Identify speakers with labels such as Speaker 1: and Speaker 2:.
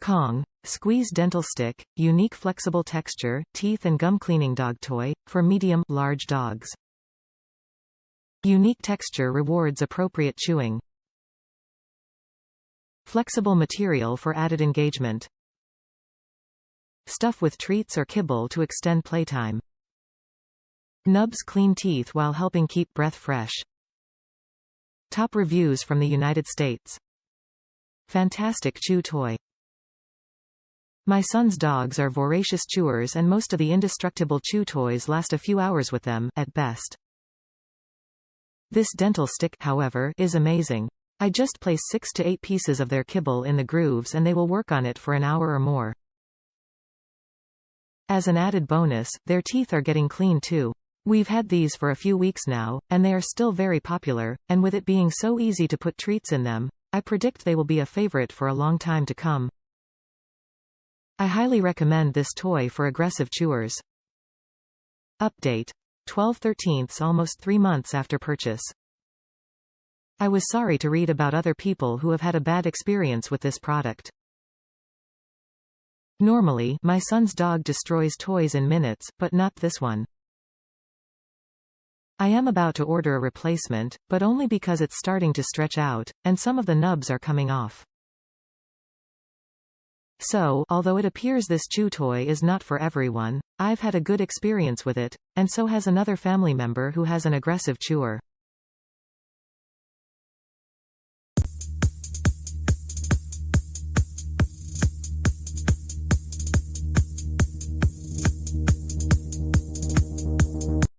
Speaker 1: Kong, Squeezz dental stick, unique flexible texture, teeth and gum cleaning dog toy, for medium-large dogs. Unique texture rewards appropriate chewing. Flexible material for added engagement. Stuff with treats or kibble to extend playtime. Nubs clean teeth while helping keep breath fresh. Top reviews from the United States. Fantastic chew toy. My son's dogs are voracious chewers and most of the indestructible chew toys last a few hours with them, at best. This dental stick, however, is amazing. I just place 6 to 8 pieces of their kibble in the grooves and they will work on it for an hour or more. As an added bonus, their teeth are getting clean too. We've had these for a few weeks now, and they are still very popular, and with it being so easy to put treats in them, I predict they will be a favorite for a long time to come. I highly recommend this toy for aggressive chewers. Update. 12/13, almost 3 months after purchase. I was sorry to read about other people who have had a bad experience with this product. Normally, my son's dog destroys toys in minutes, but not this one. I am about to order a replacement, but only because it's starting to stretch out, and some of the nubs are coming off. So, although it appears this chew toy is not for everyone, I've had a good experience with it, and so has another family member who has an aggressive chewer.